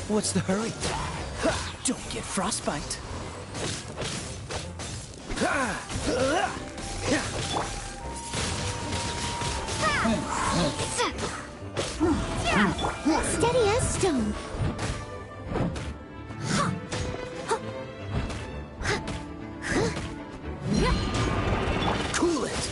What's the hurry? Don't get frostbite. Steady as stone. Cool it.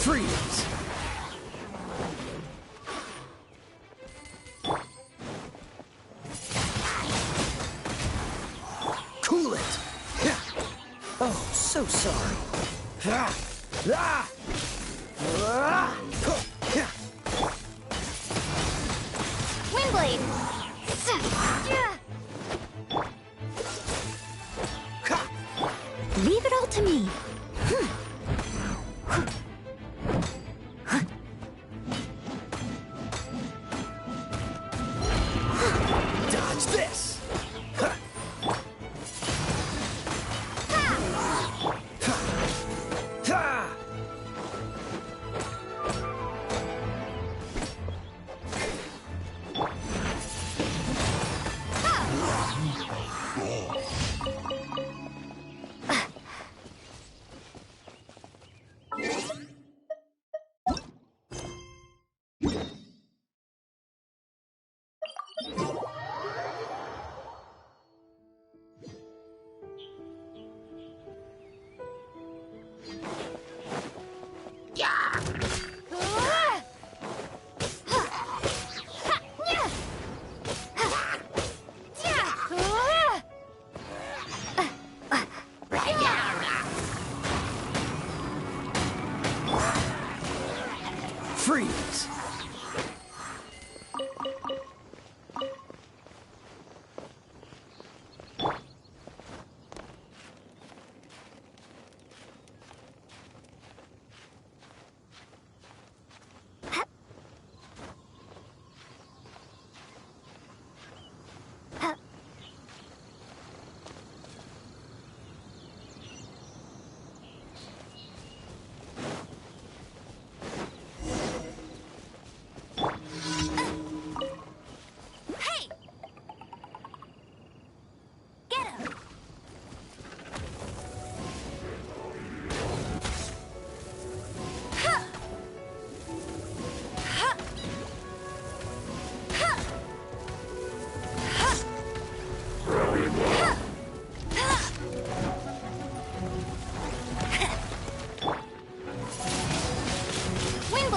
Freeze! Cool it! Oh, so sorry. Windblade! Leave it all to me. Dodge this! Freeze!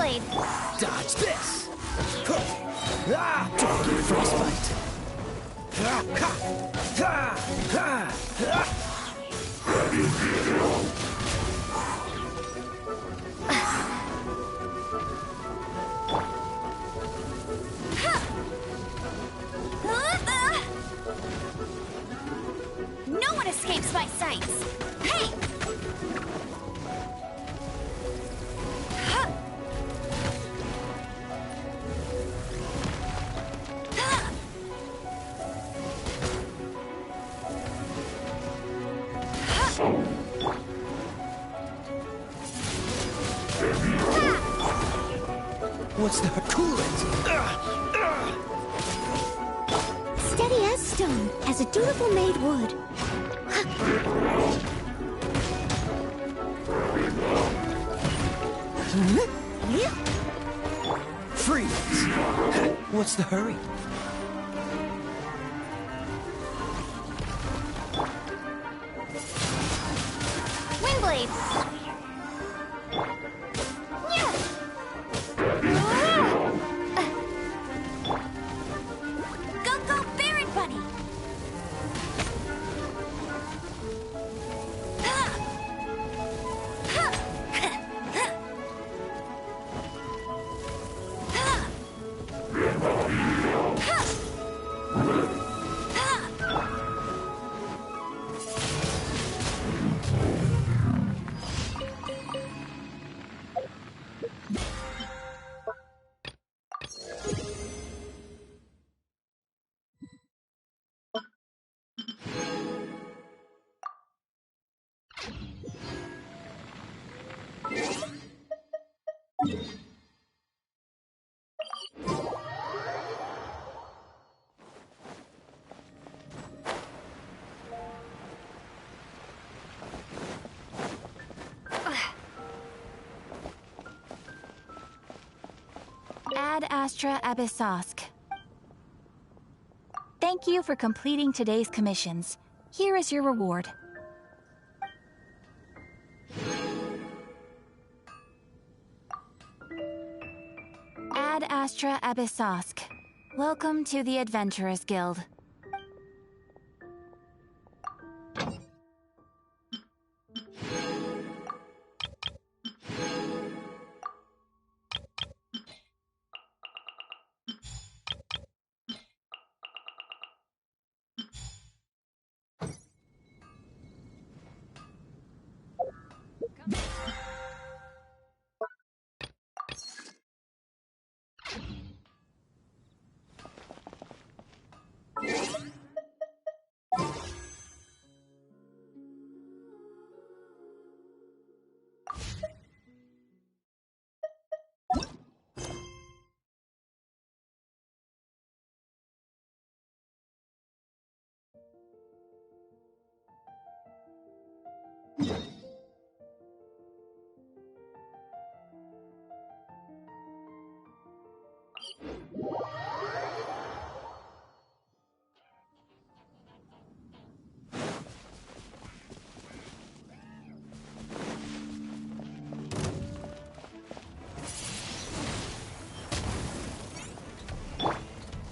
Windblade. Dodge this! Ah, don't get frostbite! No one escapes my sights. Hey! What's the coolant? Steady as stone, as a dutiful maid would. Freeze! What's the hurry? Windblade. Go, go, Baron Bunny! Ad Astra Abyssosk. Thank you for completing today's commissions. Here is your reward. Ad Astra Abyssosk. Welcome to the Adventurers Guild.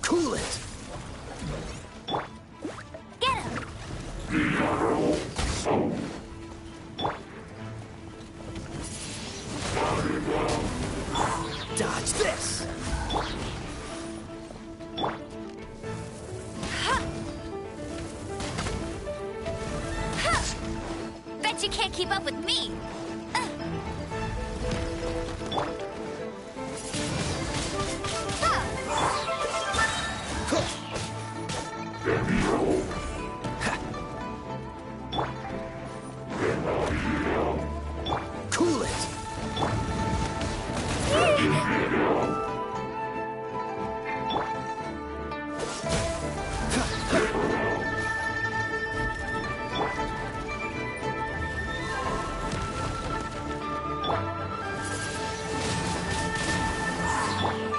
Cool it! Get him! Dodge this! Bet you can't keep up with me! Cool it!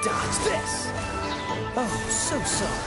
Dodge this! Oh, so sorry.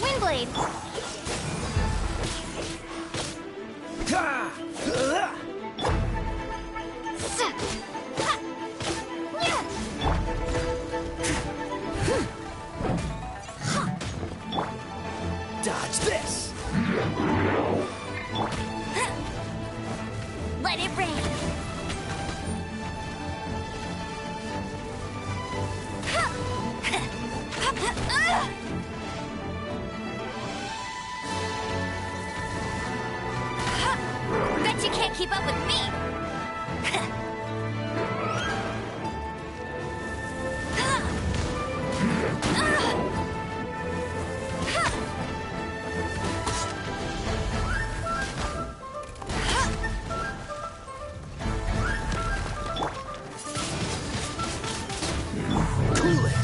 Windblade! Dodge this! Let it rain! Bet you can't keep up with me! Cool it!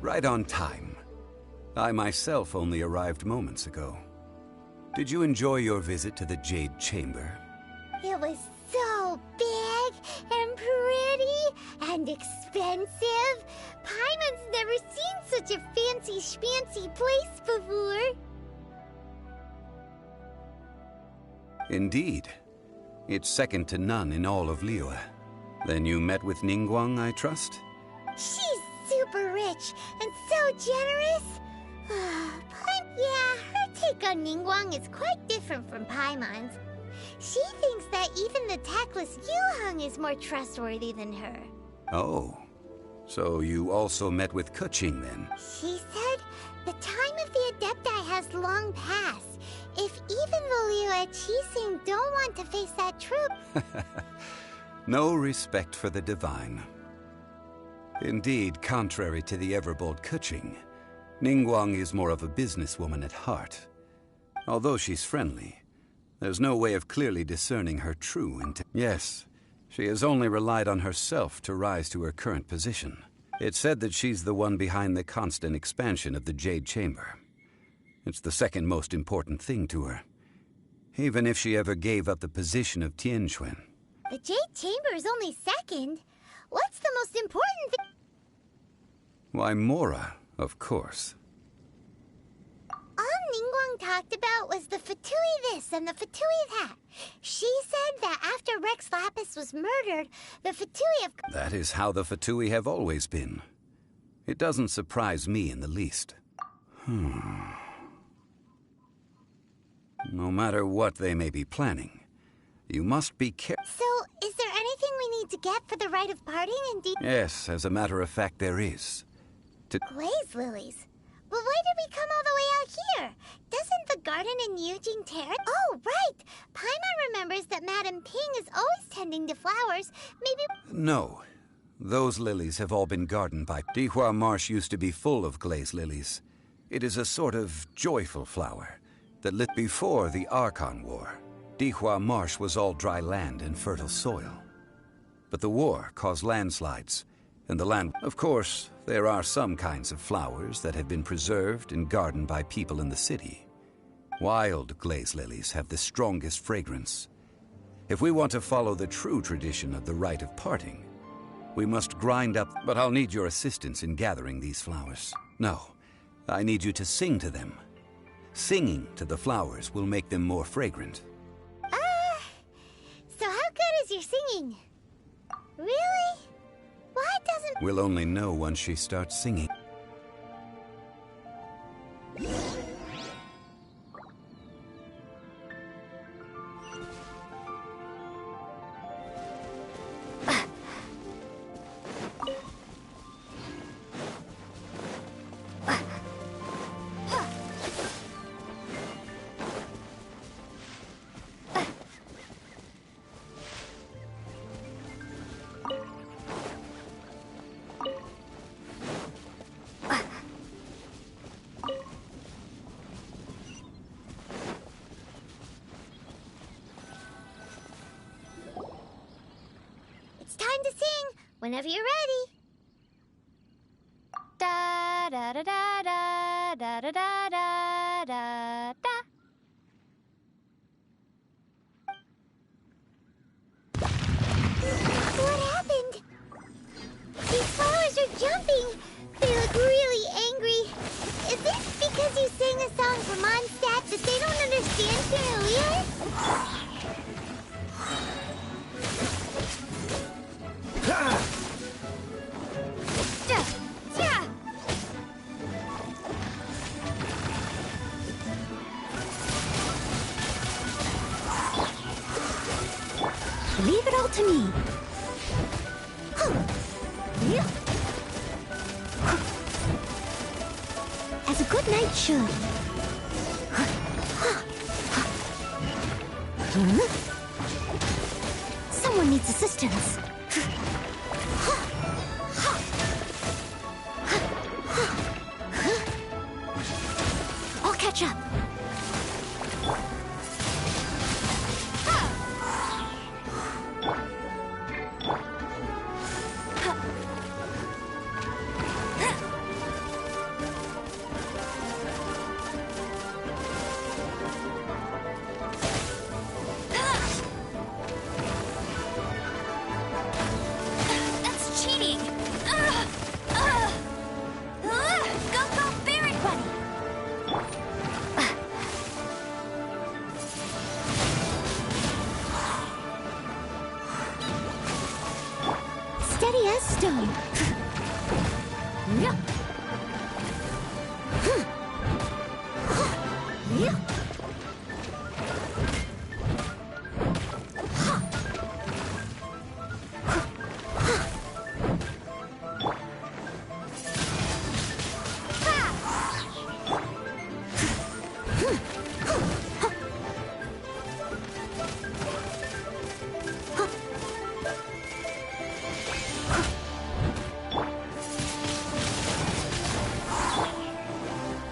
Right on time. I myself only arrived moments ago. Did you enjoy your visit to the Jade Chamber? It was so big and pretty and expensive. Paimon's never seen such a fancy schmancy place before. Indeed. It's second to none in all of Liyue. Then you met with Ningguang, I trust? She's super rich and so generous. Yeah, her take on Ningguang is quite different from Paimon's. She thinks that even the tactless Yuheng is more trustworthy than her. Oh. So you also met with Keqing then? She said the time of the Adepti has long passed. If even the Liyue Qixing don't want to face that truth... No respect for the divine. Indeed, contrary to the ever-bold Keqing, Ningguang is more of a businesswoman at heart. Although she's friendly, there's no way of clearly discerning her true intent. Yes, she has only relied on herself to rise to her current position. It's said that she's the one behind the constant expansion of the Jade Chamber. It's the second most important thing to her, even if she ever gave up the position of Tianquan. The Jade Chamber is only second. What's the most important thing? Why, Mora, of course. All Ningguang talked about was the Fatui this and the Fatui that. She said that after Rex Lapis was murdered, the Fatui have... That is how the Fatui have always been. It doesn't surprise me in the least. No matter what they may be planning, you must be careful. So, is there anything we need to get for the rite of parting and Yes, as a matter of fact, there is. Glaze lilies? But why did we come all the way out here? Doesn't the garden in Eugene Terrace... Oh, right! Paimon remembers that Madame Ping is always tending to flowers. Maybe... No. Those lilies have all been gardened by... Dihua Marsh used to be full of glaze lilies. It is a sort of joyful flower that lit before the Archon War. Dihua Marsh was all dry land and fertile soil. But the war caused landslides, and the land... Of course, there are some kinds of flowers that have been preserved and gardened by people in the city. Wild glaze lilies have the strongest fragrance. If we want to follow the true tradition of the rite of parting, We must grind up, but I'll need your assistance in gathering these flowers. No, I need you to sing to them. Singing to the flowers will make them more fragrant. So how good is your singing? Really? Why doesn't... We'll only know once she starts singing. It's time to sing whenever you're ready. Da da da da da da da da da da da. What happened? These flowers are jumping. They look really angry. Is this because you sang a song for Mondstadt that they don't understand familiar? Leave it all to me. As a good knight should. Someone needs assistance. I'll catch up. Steady as stone.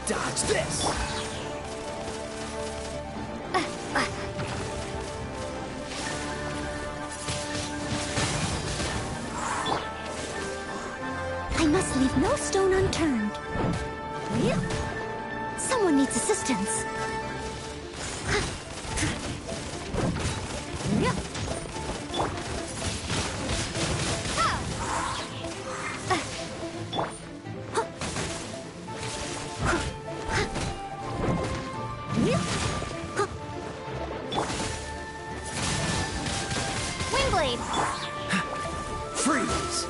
Dodge this! I must leave no stone unturned. Someone needs assistance. Freeze!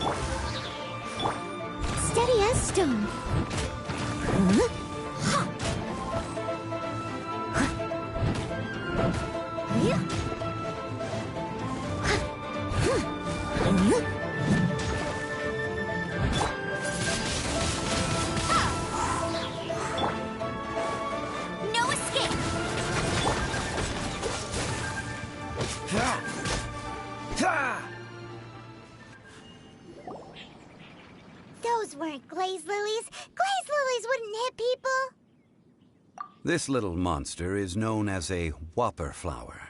Steady as stone. No escape! Those weren't glaze lilies. Glaze lilies wouldn't hit people. This little monster is known as a whopper flower.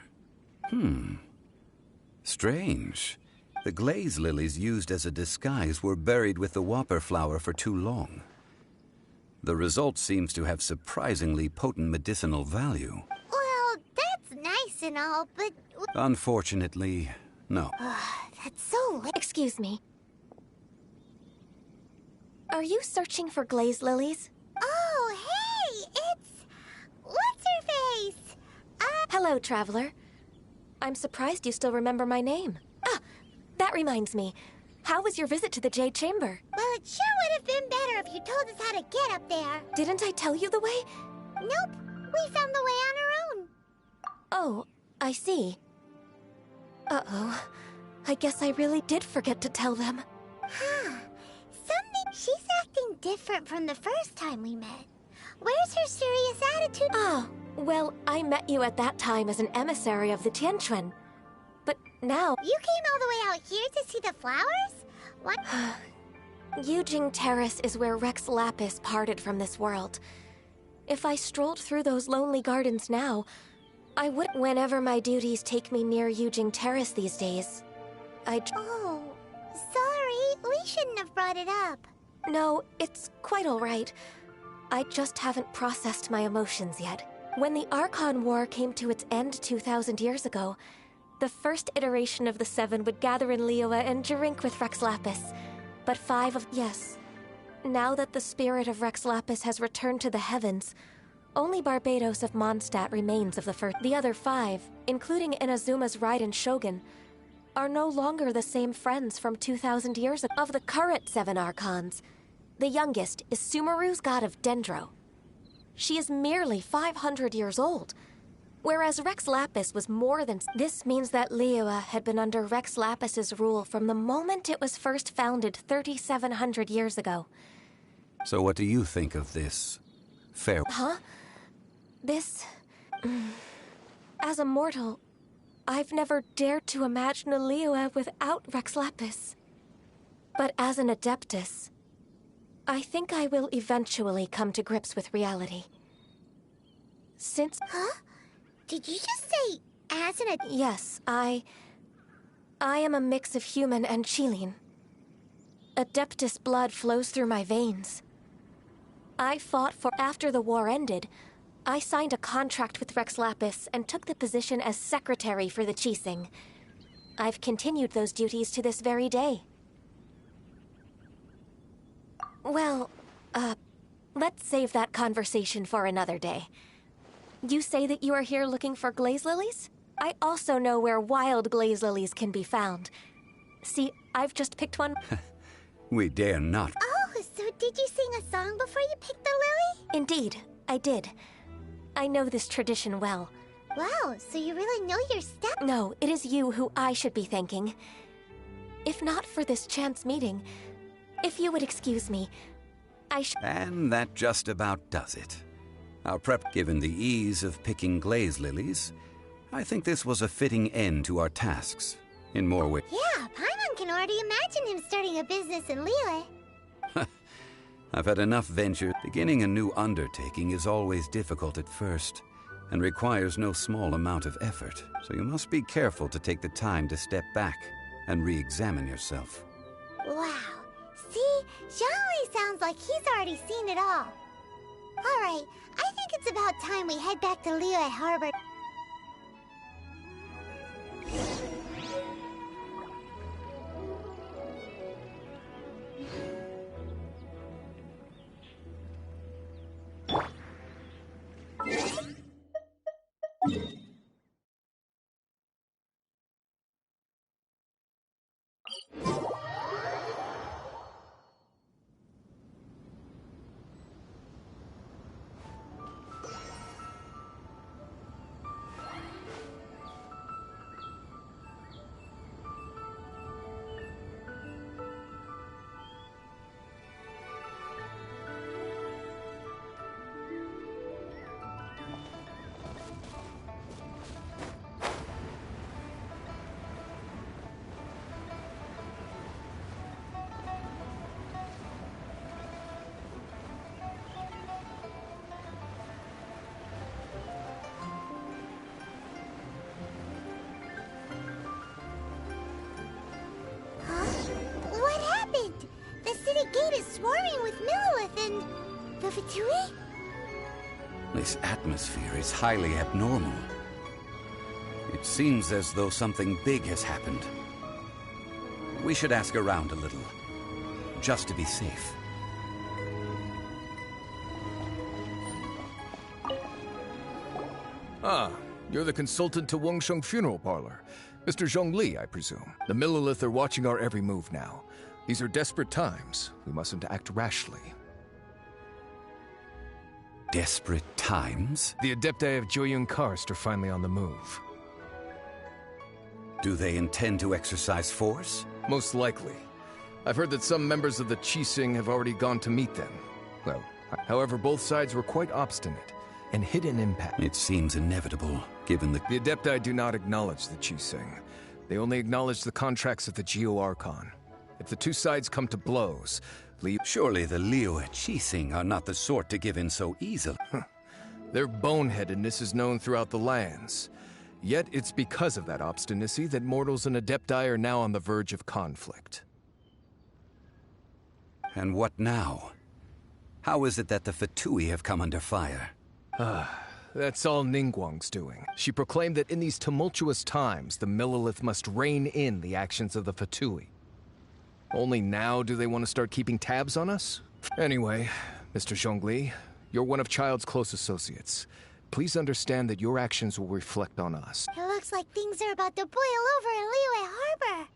Strange. The glaze lilies used as a disguise were buried with the whopper flower for too long. The result seems to have surprisingly potent medicinal value. Well, that's nice and all, but... Unfortunately, no. That's so late. Excuse me. Are you searching for glaze lilies? Oh, hey! It's... What's-her-face? Hello, traveler. I'm surprised you still remember my name. Ah, that reminds me. How was your visit to the Jade Chamber? Well, it sure would have been better if you told us how to get up there. Didn't I tell you the way? Nope, we found the way on our own. Oh, I see. Uh-oh. I guess I really did forget to tell them. Huh. She's acting different from the first time we met. Where's her serious attitude? Ah, well, I met you at that time as an emissary of the Tianquan. But now... You came all the way out here to see the flowers? What? Yujing Terrace is where Rex Lapis parted from this world. If I strolled through those lonely gardens now, I would... Whenever my duties take me near Yujing Terrace these days, Oh, sorry. We shouldn't have brought it up. No, it's quite all right. I just haven't processed my emotions yet. When the Archon War came to its end 2,000 years ago, the first iteration of the Seven would gather in Liyue and drink with Rex Lapis. But yes. Now that the spirit of Rex Lapis has returned to the heavens, only Barbados of Mondstadt remains of the first. The other 5, including Inazuma's Raiden Shogun, are no longer the same friends from 2,000 years ago. Of the current 7 Archons, the youngest is Sumeru's god of Dendro. She is merely 500 years old, whereas Rex Lapis was more than... This means that Liyue had been under Rex Lapis's rule from the moment it was first founded 3,700 years ago. So what do you think of this fair... Huh? This... As a mortal, I've never dared to imagine a Liyue without Rex Lapis. But as an Adeptus, I think I will eventually come to grips with reality. Since... Huh? Did you just say, as an Yes, I am a mix of human and Qilin. Adeptus blood flows through my veins. I fought for... After the war ended, I signed a contract with Rex Lapis and took the position as secretary for the Qixing. I've continued those duties to this very day. Well, let's save that conversation for another day. You say that you are here looking for glaze lilies? I also know where wild glaze lilies can be found. See, I've just picked one. We dare not. Oh, so did you sing a song before you picked the lily? Indeed, I did. I know this tradition well. Wow, so you really know your step? No, it is you who I should be thanking. If not for this chance meeting, if you would excuse me, And that just about does it. Our prep, given the ease of picking glaze lilies, I think this was a fitting end to our tasks. In more ways. Yeah, Paimon can already imagine him starting a business in Liyue. I've had enough venture. Beginning a new undertaking is always difficult at first, and requires no small amount of effort. So you must be careful to take the time to step back and re-examine yourself. Wow. See, Zhongli sounds like he's already seen it all. Alright, I think it's about time we head back to Liyue Harbor. What happened? The city gate is swarming with Millowith and... the Fatui? This atmosphere is highly abnormal. It seems as though something big has happened. We should ask around a little, just to be safe. Ah, you're the consultant to Wangsheng Funeral Parlor. Mr. Zhongli, I presume. The Millelith are watching our every move now. These are desperate times. We mustn't act rashly. Desperate times? The Adepti of Joyun Karst are finally on the move. Do they intend to exercise force? Most likely. I've heard that some members of the Qixing have already gone to meet them. Well, however, both sides were quite obstinate and hid an impasse. It seems inevitable, given the... The Adepti do not acknowledge the Qixing. They only acknowledge the contracts of the Geo Archon. If the two sides come to blows, Surely the Liyue Qixing are not the sort to give in so easily. Their boneheadedness is known throughout the lands. Yet it's because of that obstinacy that mortals and Adepti are now on the verge of conflict. And what now? How is it that the Fatui have come under fire? That's all Ningguang's doing. She proclaimed that in these tumultuous times, the Millelith must rein in the actions of the Fatui. Only now do they want to start keeping tabs on us? Anyway, Mr. Zhongli, you're one of Child's close associates. Please understand that your actions will reflect on us. It looks like things are about to boil over in Liyue Harbor.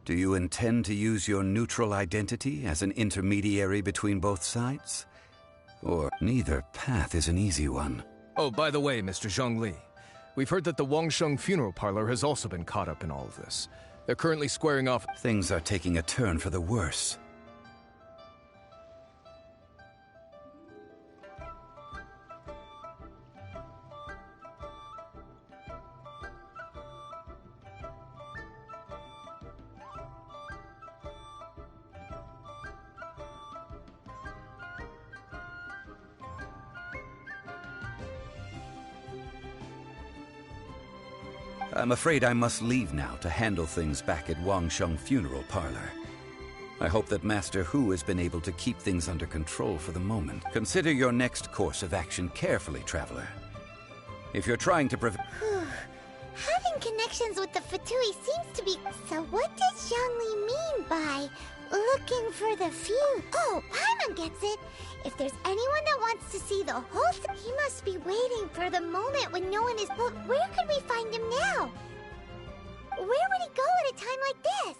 Do you intend to use your neutral identity as an intermediary between both sides? Or neither path is an easy one. Oh, by the way, Mr. Zhongli, we've heard that the Wangsheng Funeral Parlor has also been caught up in all of this. They're currently squaring off. Things are taking a turn for the worse. I'm afraid I must leave now to handle things back at Wangsheng Funeral Parlor. I hope that Master Hu has been able to keep things under control for the moment. Consider your next course of action carefully, Traveler. If you're trying to prevent... Having connections with the Fatui seems to be... So what does Zhongli mean by looking for the few? Oh, Paimon gets it. If there's anyone that wants to see the whole thing, he must be waiting for the moment when no one is... But where could we find him now? Where would he go at a time like this?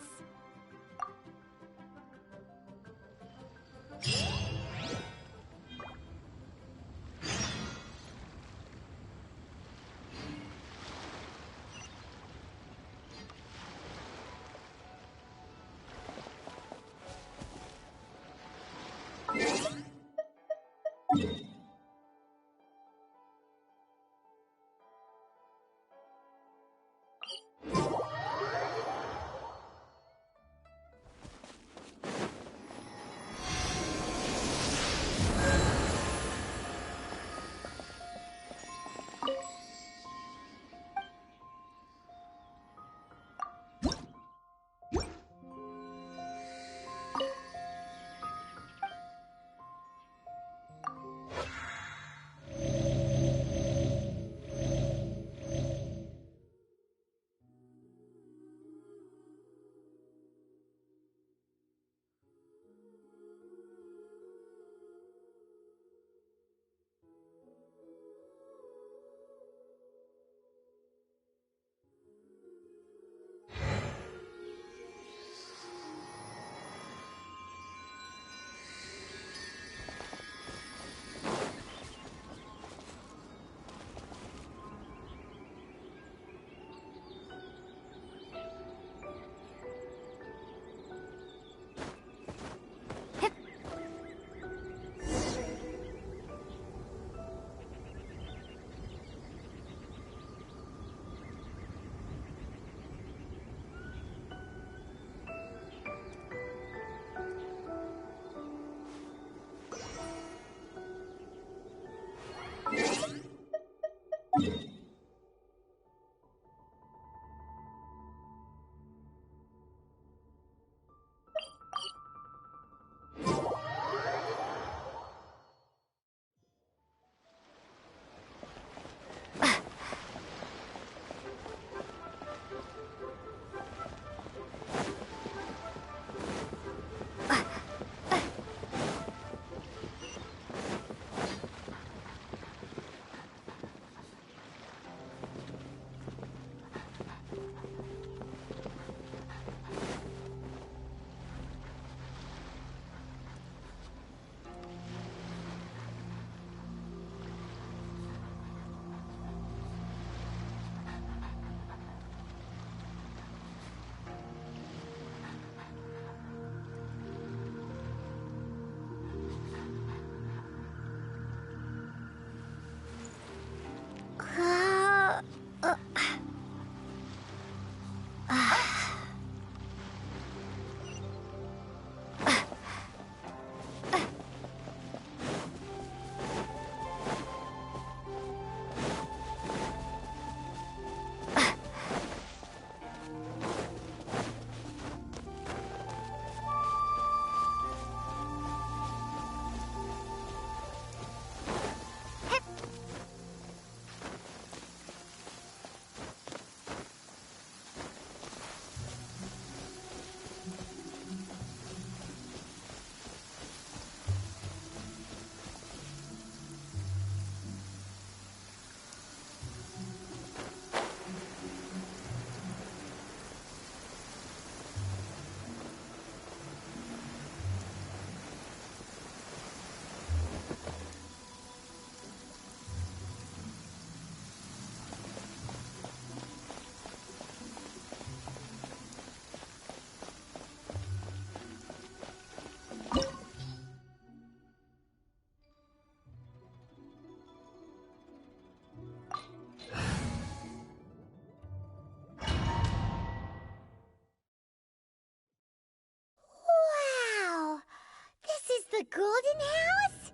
golden house?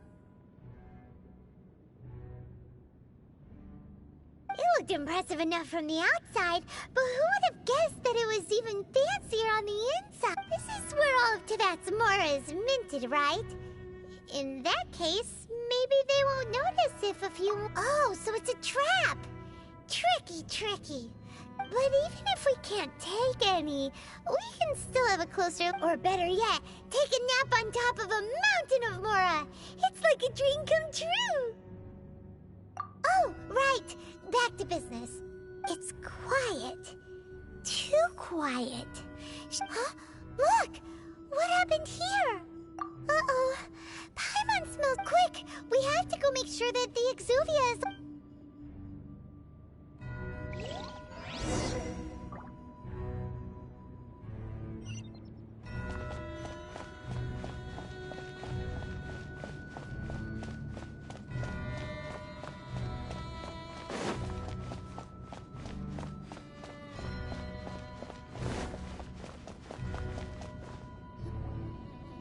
It looked impressive enough from the outside, but who would have guessed that it was even fancier on the inside? This is where all of Teyvat's mora is minted, right? In that case, maybe they won't notice if a few... Oh, so it's a trap! Tricky, tricky. But even if we can't take any, we can still have a closer, or better yet, take a nap on top of a mountain of mora. It's like a dream come true. Oh, right. Back to business. It's quiet. Too quiet. Huh? Look! What happened here? Uh-oh. Paimon smells quick. We have to go make sure that the Exuvia is...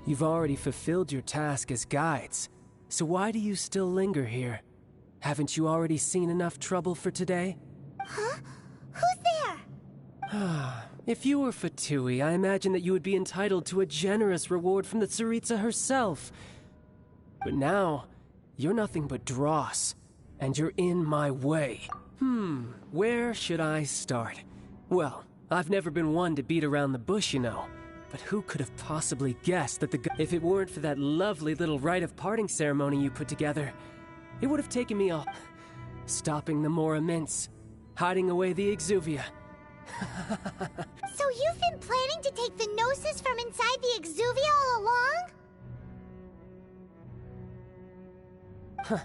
You've already fulfilled your task as guides, so why do you still linger here? Haven't you already seen enough trouble for today? Huh? Who's there? If you were Fatui, I imagine that you would be entitled to a generous reward from the Tsaritsa herself. But now, you're nothing but dross, and you're in my way. Where should I start? Well, I've never been one to beat around the bush, you know. But who could have possibly guessed that if it weren't for that lovely little rite of parting ceremony you put together, it would have taken me all... Stopping the Mora Mints, hiding away the Exuvia. So you've been planning to take the Gnosis from inside the Exuvia all along?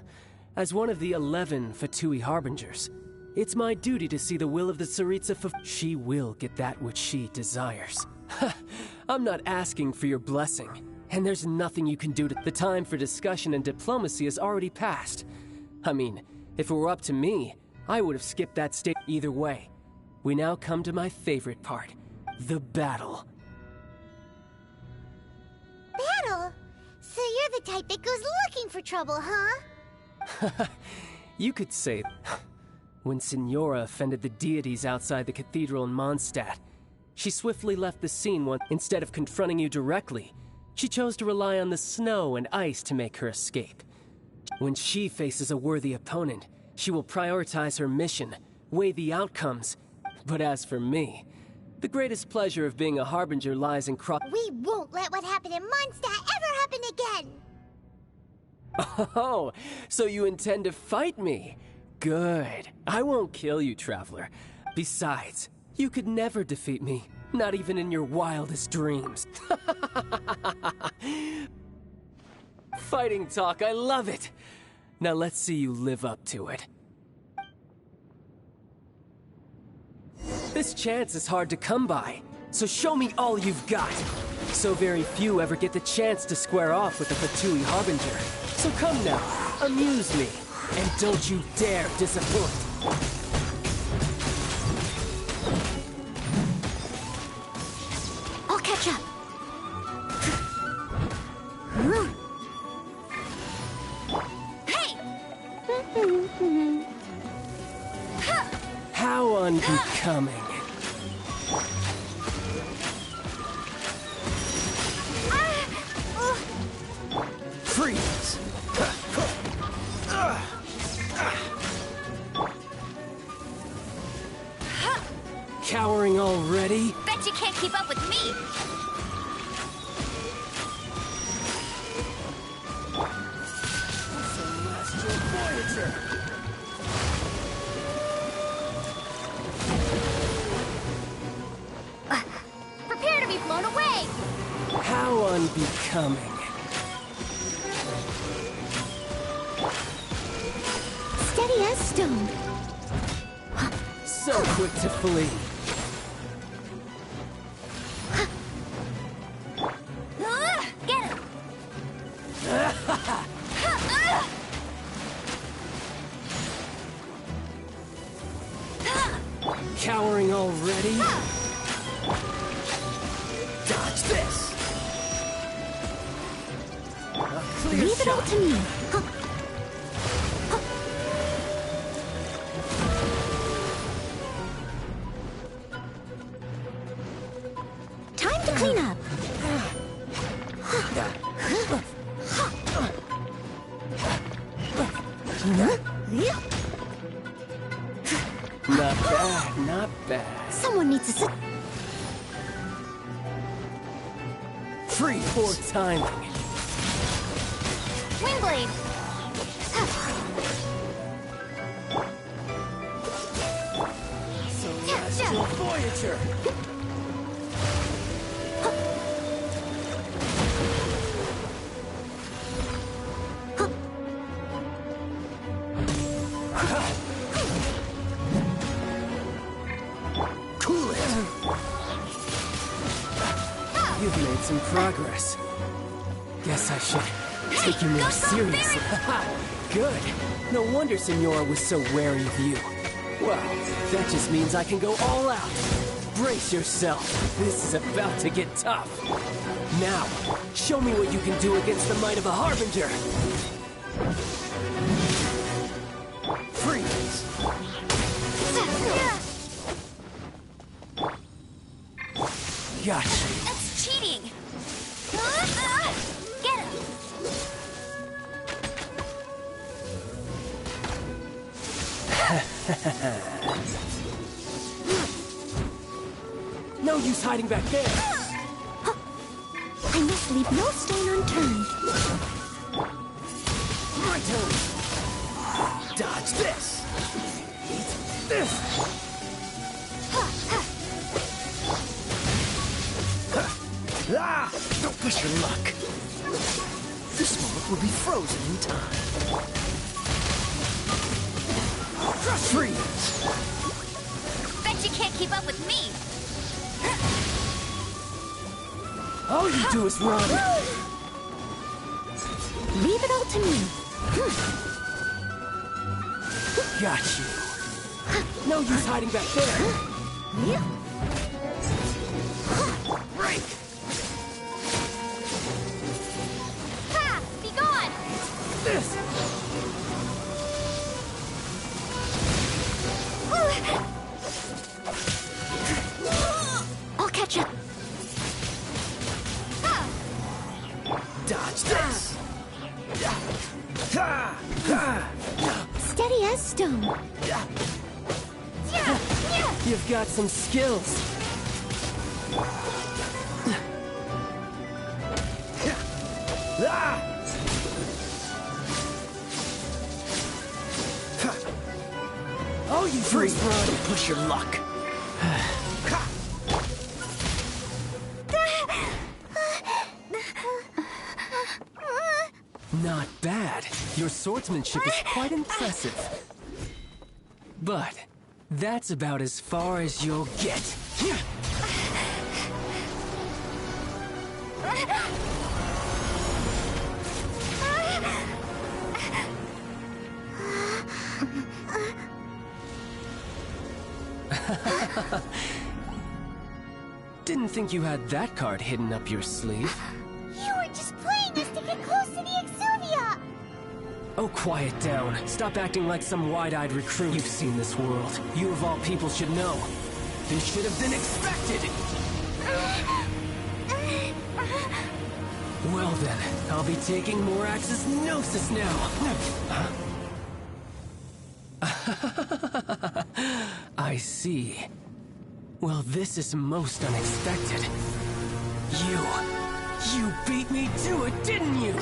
As one of the 11 Fatui Harbingers, it's my duty to see the will of the Tsaritsa She will get that which she desires. I'm not asking for your blessing, and there's nothing you can do to... The time for discussion and diplomacy has already passed. I mean, if it were up to me, I would have skipped that stage. Either way, we now come to my favorite part, the battle. Battle? So you're the type that goes looking for trouble, huh? You could say... When Signora offended the deities outside the cathedral in Mondstadt, she swiftly left the scene instead of confronting you directly. She chose to rely on the snow and ice to make her escape. When she faces a worthy opponent, she will prioritize her mission, weigh the outcomes. But as for me, the greatest pleasure of being a Harbinger lies in We won't let what happened in Mondstadt ever happen again! Oh, so you intend to fight me? Good. I won't kill you, Traveler. Besides, you could never defeat me, not even in your wildest dreams. Fighting talk, I love it! Now let's see you live up to it. This chance is hard to come by, so show me all you've got. So very few ever get the chance to square off with the Fatui Harbinger. So come now, amuse me, and don't you dare disappoint. I'll catch up. Hey! How unbecoming. Freeze! Cowering already? Bet you can't keep up with me! Celestial Voyager! Prepare to be blown away! How unbecoming. Steady as stone. So quick to flee. Get him! Cowering already? Dodge this! Leave it all to me. Time to clean up. Not bad, not bad. Someone needs to sit. Free for timing. Windblade! Celestial Voyager! Cool it. You've made some progress. Guess I should take you more seriously. Good. No wonder Senora was so wary of you. Well, that just means I can go all out. Brace yourself. This is about to get tough. Now, show me what you can do against the might of a Harbinger. Freeze. Gotcha. That's cheating! Get him! No use hiding back there. I must leave no stone unturned. My turn. Dodge this. This. Ah! Don't push your luck. This moment will be frozen in time. Freeze! Bet you can't keep up with me! All you do is run. Leave it all to me. Got you. No use hiding back there. Break! Ha! Be gone! This. I'll catch up. Dodge this. Steady as stone. You've got some skills. Oh, you Freeze! just run. Don't push your luck. Not bad. Your swordsmanship is quite impressive. But that's about as far as you'll get. Didn't think you had that card hidden up your sleeve. You were just playing us to get close to the Exuvia! Oh, quiet down. Stop acting like some wide-eyed recruit. You've seen this world. You of all people should know. This should have been expected! Well then, I'll be taking Morax's Gnosis now. I see. Well, this is most unexpected. You beat me to it, didn't you?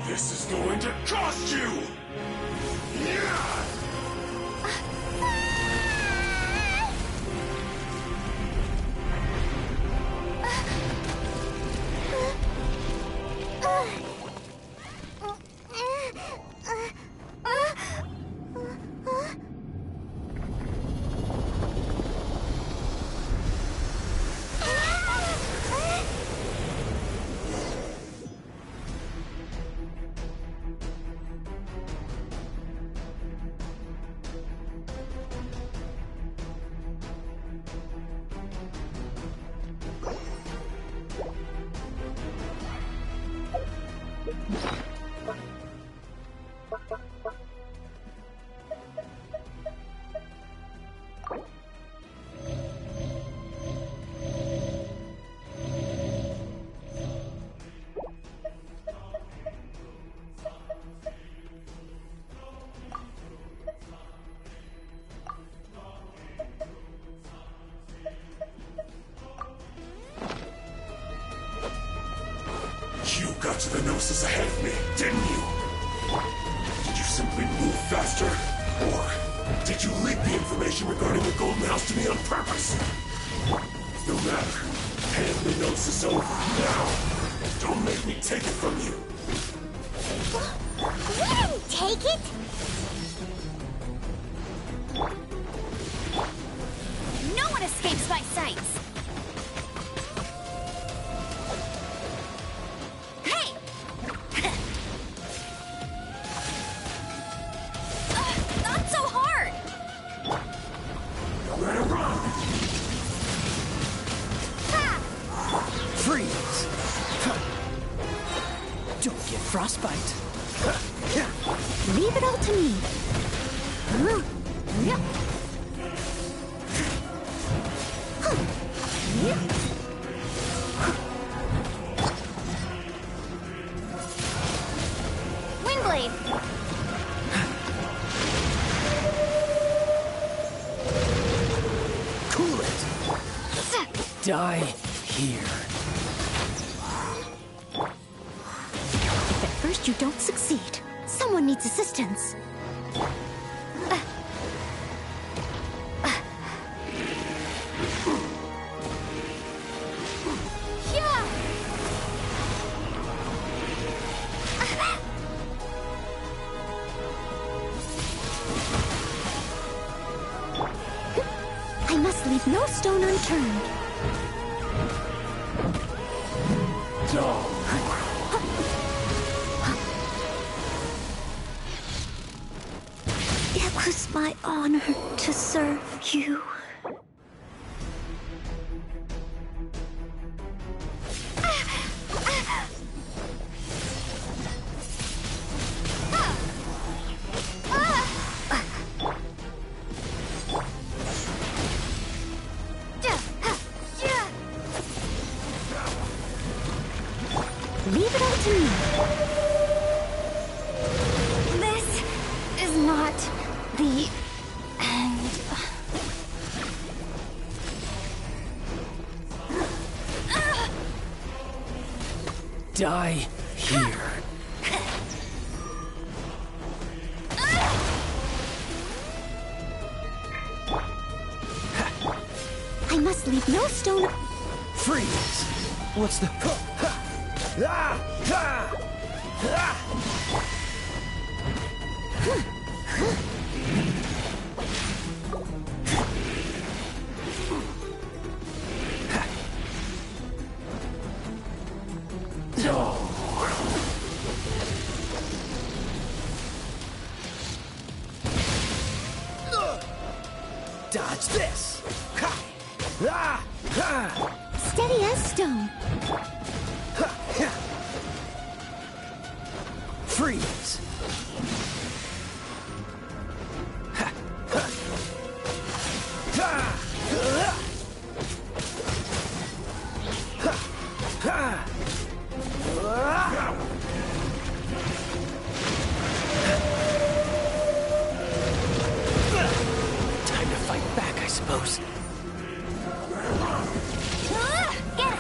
This is going to cost you! You got to the Gnosis ahead of me, didn't you? Did you simply move faster? Or did you leak the information regarding the Golden House to me on purpose? No matter. Hand the Gnosis over now. Don't make me take it from you. We didn't take it! No one escapes my sights! Hey! Not so hard! Let her run! Freeze! Don't get frostbite. Leave it all to me. Windblade! Cool it! Die here. If at first you don't succeed, someone needs assistance. I must leave no stone unturned. It was my honor to serve you. Leave it all to me. This is not the end. Die here. I must leave no stone. Freeze! What's the... Ah! Ah! Ah! Dodge this! Ha! Ah! Ah! Steady as stone. Freeze! Time to fight back, I suppose. Get it!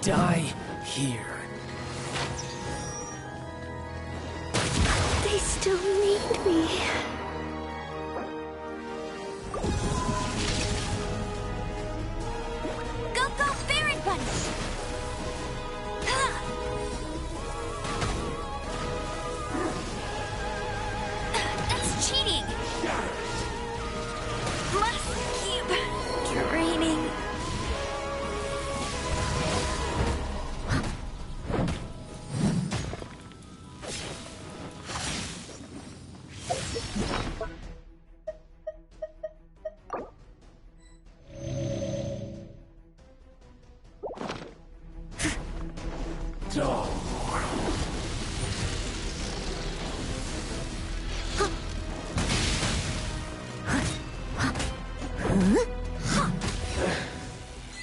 Die here. They still need me. Go, go, Fairy Bunny! That's cheating! Must keep draining.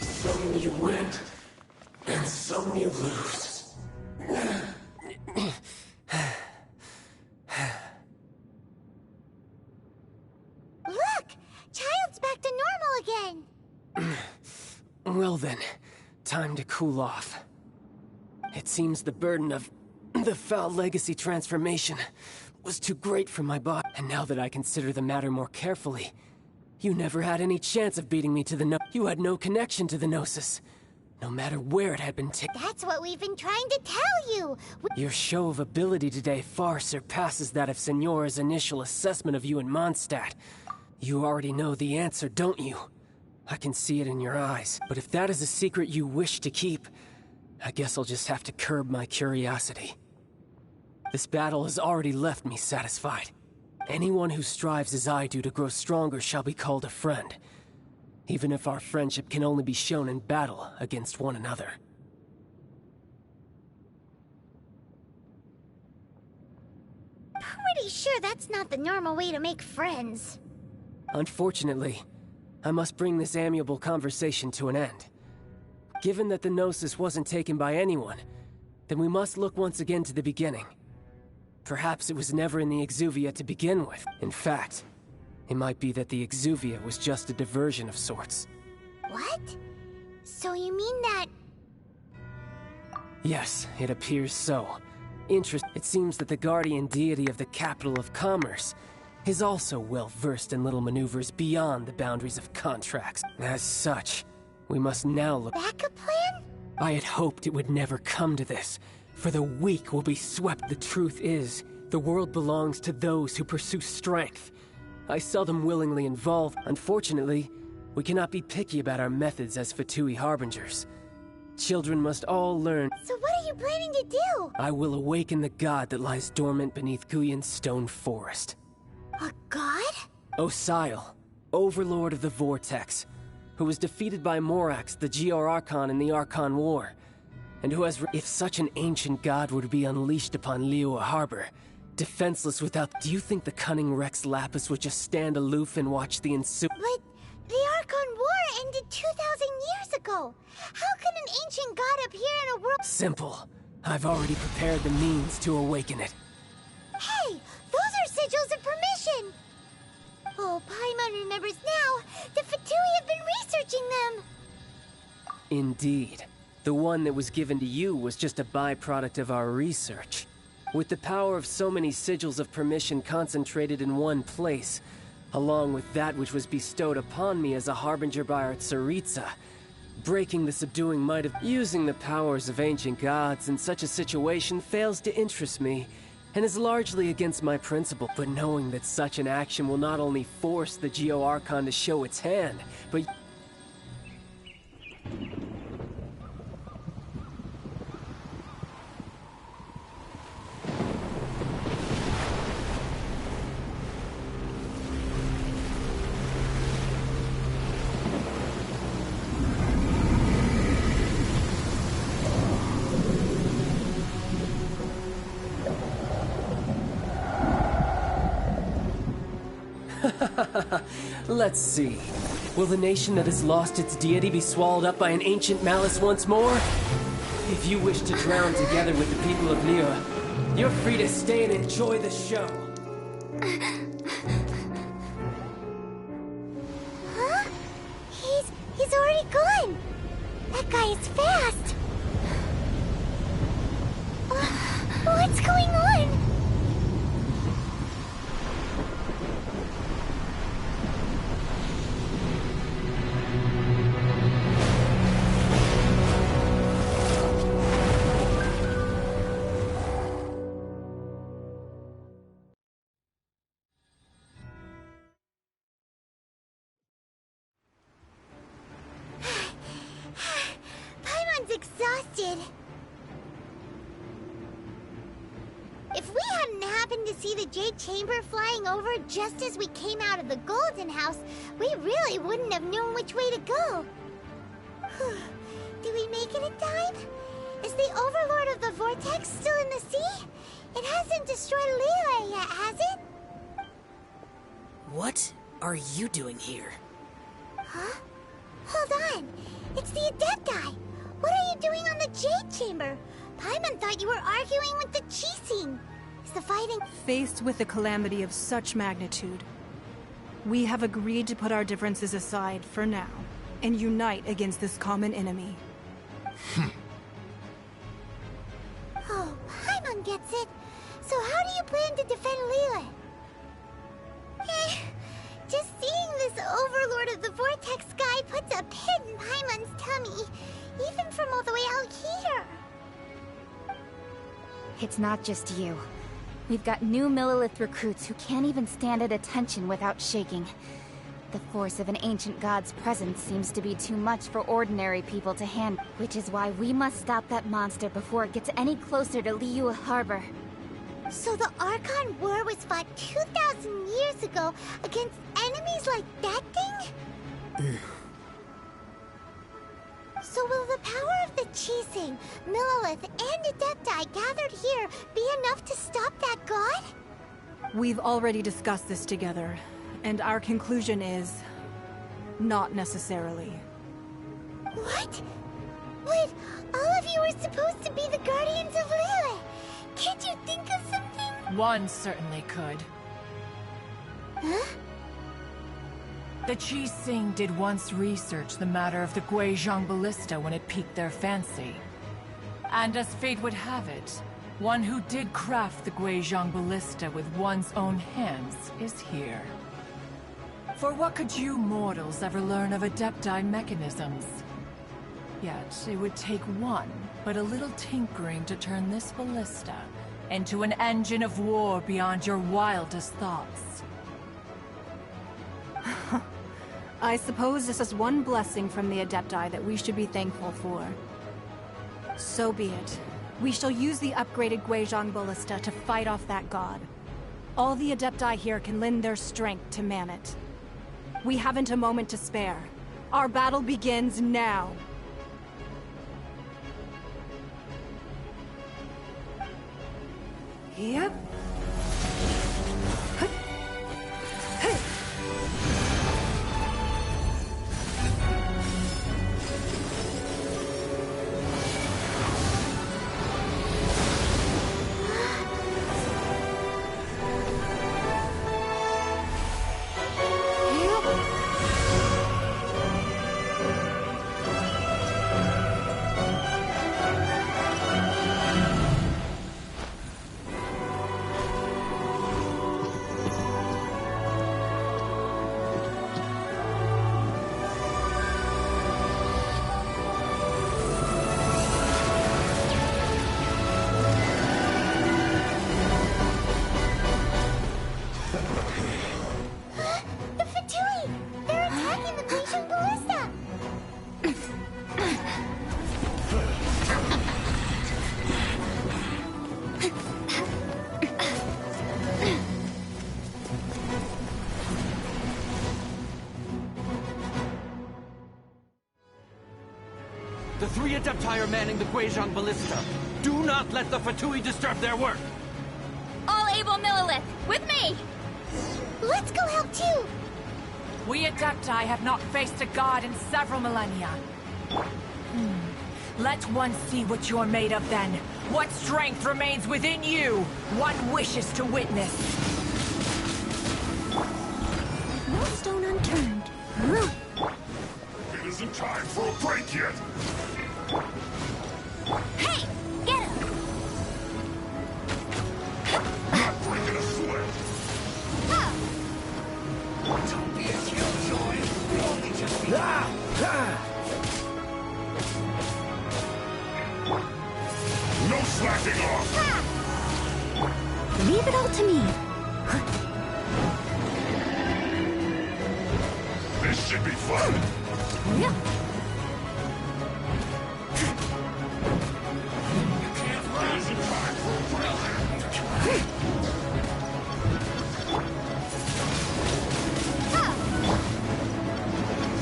Some you win, and some you lose. Look! Child's back to normal again! Well then, time to cool off. It seems the burden of the foul legacy transformation was too great for my body. And now that I consider the matter more carefully, you never had any chance of beating me to the You had no connection to the Gnosis, no matter where it had been taken. That's what we've been trying to tell you! Your show of ability today far surpasses that of Signora's initial assessment of you in Mondstadt. You already know the answer, don't you? I can see it in your eyes. But if that is a secret you wish to keep, I guess I'll just have to curb my curiosity. This battle has already left me satisfied. Anyone who strives as I do to grow stronger shall be called a friend, even if our friendship can only be shown in battle against one another. Pretty sure that's not the normal way to make friends. Unfortunately, I must bring this amiable conversation to an end. Given that the Gnosis wasn't taken by anyone, then we must look once again to the beginning. Perhaps it was never in the Exuvia to begin with. In fact, it might be that the Exuvia was just a diversion of sorts. What? So you mean that... Yes, it appears so. It seems that the guardian deity of the capital of commerce is also well versed in little maneuvers beyond the boundaries of contracts. As such, we must now look... Backup plan? I had hoped it would never come to this, for the weak will be swept. The truth is, the world belongs to those who pursue strength. I seldom willingly involve. Unfortunately, we cannot be picky about our methods as Fatui harbingers. Children must all learn. So what are you planning to do? I will awaken the god that lies dormant beneath Guyon's stone forest. A god? Osial, overlord of the Vortex, who was defeated by Morax, the Geor Archon in the Archon War, and who has... If such an ancient god were to be unleashed upon Liyue Harbor, defenseless without... Do you think the cunning Rex Lapis would just stand aloof and watch the ensuing... But the Archon War ended 2,000 years ago. How can an ancient god appear in a world... Simple. I've already prepared the means to awaken it. Hey! Those are sigils of permission! Oh, Paimon remembers now. The Fatui have been researching them! Indeed. The one that was given to you was just a byproduct of our research. With the power of so many sigils of permission concentrated in one place, along with that which was bestowed upon me as a harbinger by our Tsaritsa, breaking the subduing might of using the powers of ancient gods in such a situation fails to interest me, and is largely against my principle. But knowing that such an action will not only force the Geor Archon to show its hand, but... Let's see. Will the nation that has lost its deity be swallowed up by an ancient malice once more? If you wish to drown together with the people of Liyue, you're free to stay and enjoy the show. Huh? He's already gone! That guy is fast! What's going on? Exhausted. If we hadn't happened to see the Jade Chamber flying over just as we came out of the Golden House, we really wouldn't have known which way to go. Did we make it in time? Is the Overlord of the Vortex still in the sea? It hasn't destroyed Liyue yet, has it? What are you doing here? Huh? Hold on. It's the Adepti. What are you doing on the Jade Chamber? Paimon thought you were arguing with the Chising. Is the fighting... Faced with a calamity of such magnitude, we have agreed to put our differences aside for now and unite against this common enemy. Oh, Paimon gets it. So how do you plan to defend Liyue? Just seeing this Overlord of the Vortex guy puts a pit in Paimon's tummy, even from all the way out here. It's not just you. We've got new Millelith recruits who can't even stand at attention without shaking. The force of an ancient god's presence seems to be too much for ordinary people to handle, which is why we must stop that monster before it gets any closer to Liyue Harbor. So the Archon War was fought 2,000 years ago against enemies like that thing? So will the power of the Chising, Millelith, and Adepti gathered here be enough to stop that god? We've already discussed this together, and our conclusion is... not necessarily. What? But all of you were supposed to be the Guardians of Liyue. Can't you think of something? One certainly could. Huh? The Chising did once research the matter of the Guizhong Ballista when it piqued their fancy. And as fate would have it, one who did craft the Guizhong Ballista with one's own hands is here. For what could you mortals ever learn of Adepti mechanisms? Yet, it would take one, but a little tinkering to turn this ballista into an engine of war beyond your wildest thoughts. I suppose this is one blessing from the Adepti that we should be thankful for. So be it. We shall use the upgraded Guizhong Ballista to fight off that god. All the Adepti here can lend their strength to man it. We haven't a moment to spare. Our battle begins now. Yep. The three Adepti are manning the Guizhong Ballista. Do not let the Fatui disturb their work! All able Millelith, with me! Let's go help too! We Adepti have not faced a god in several millennia. Let one see what you're made of then. What strength remains within you, one wishes to witness. No stone unturned. It isn't time for a break yet! Hey! Get him! Not breaking a sweat! Don't be a killjoy! You'll only just be... No slacking off! Leave it all to me. This should be fun! Yeah. Isn't time for a break!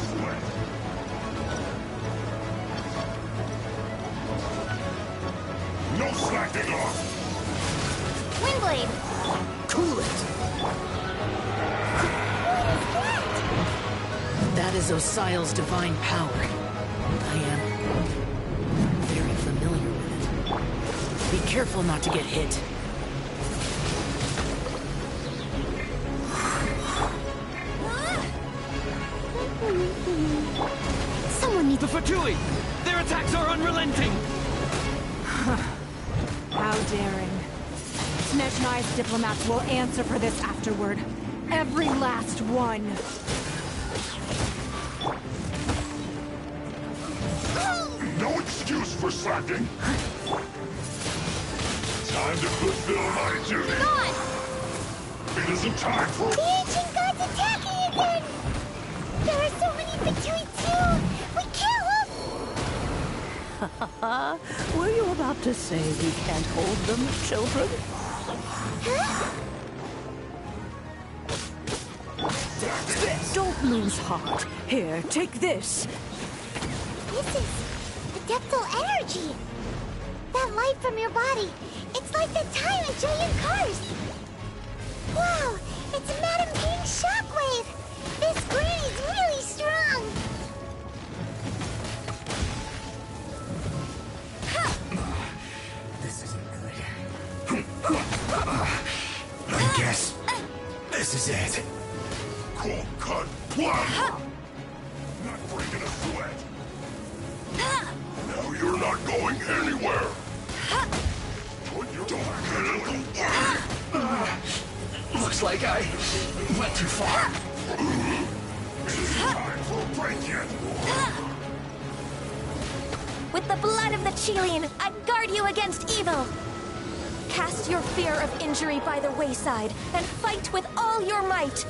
Sweat. No slacking off! Windblade! Cool it! That is Osial's divine power. I am very familiar with it. Be careful not to get hit. Someone needs... The Fatui! Their attacks are unrelenting! How daring. Snezhnai's diplomats will answer for this afterward. Every last one. No excuse for slacking. Time to fulfill my duty. It isn't time for... The ancient gods attacking again! There are so many Fatui too! We kill them! Were you about to say we can't hold them, children? Huh? Don't lose heart. Here, take this. This is adeptal energy! That light from your body, it's like the time in Julian Cars! Wow, it's Madam King's shockwave! This granny's really strong! This isn't good. I guess this is it. Cold cut blood! Not breaking a sweat. Now you're not going anywhere. Put your Looks like I went too far. It's time for a break-in. With the blood of the Chelian, I guard you against evil! Cast your fear of injury by the wayside, and fight with all your might!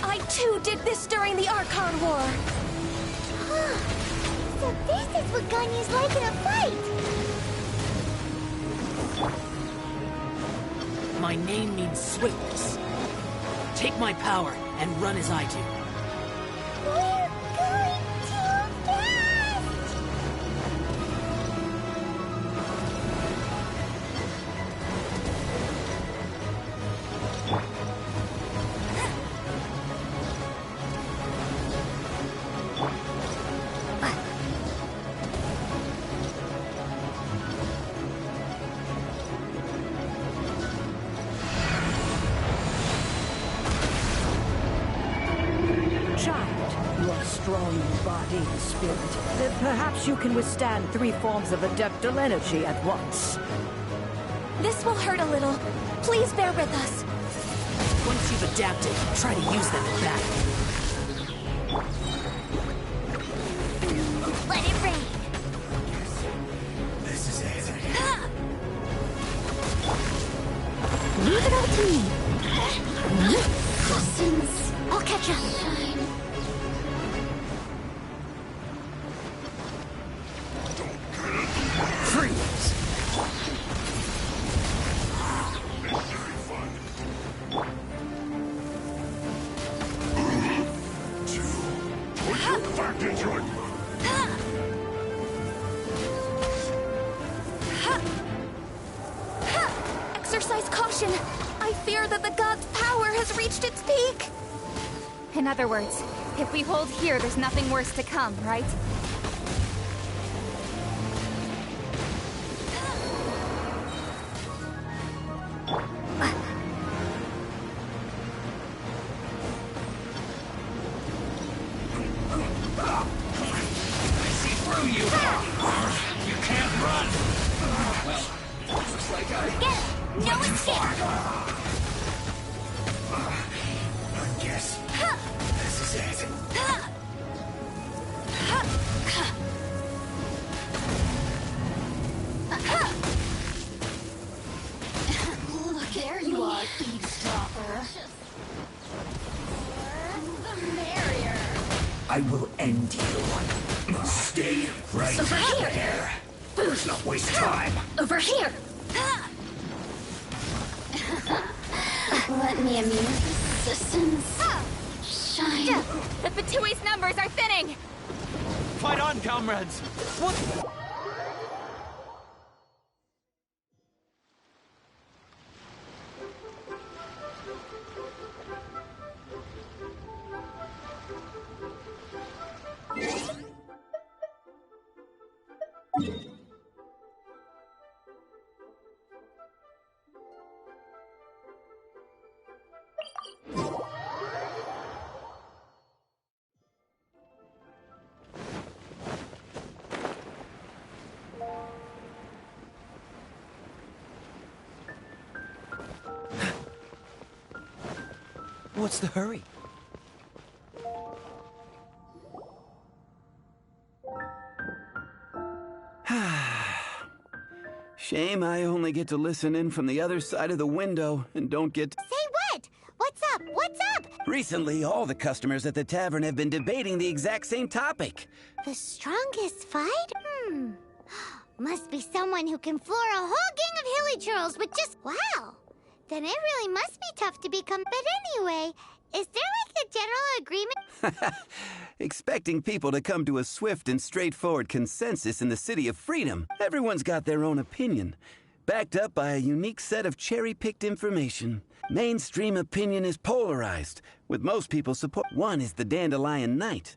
I too did this during the Archon War! So this is what Ganyu's like in a fight! My name means swiftness. Take my power and run as I do. We're going too fast! Strong in body and spirit. Then perhaps you can withstand 3 forms of adeptal energy at once. This will hurt a little. Please bear with us. Once you've adapted, try to use them back. Let it rain! This is it. Leave it all to me. Lessons. I'll catch up. Freeze! Put your back into it. Exercise caution! I fear that the god's power has reached its peak! In other words, if we hold here, there's nothing worse to come, right? I will end you. Stay right Over here. there. Let's not waste time. Over here. Let me amuse the citizens. Shine. The Fatui's numbers are thinning! Fight on, comrades! What? What's the hurry? Shame I only get to listen in from the other side of the window and don't get... Say what? What's up? What's up? Recently, all the customers at the tavern have been debating the exact same topic. The strongest fight? Must be someone who can floor a whole gang of hilly churls with just... Wow! Then it really must be tough to become... But anyway, is there like a general agreement? Expecting people to come to a swift and straightforward consensus in the City of Freedom. Everyone's got their own opinion, backed up by a unique set of cherry-picked information. Mainstream opinion is polarized, with most people support. One is the Dandelion Knight.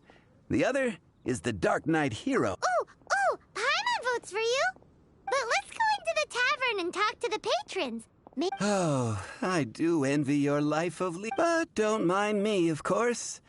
The other is the Dark Knight Hero. Ooh, Paimon votes for you. But let's go into the tavern and talk to the patrons. Oh, I do envy your life of but don't mind me, of course.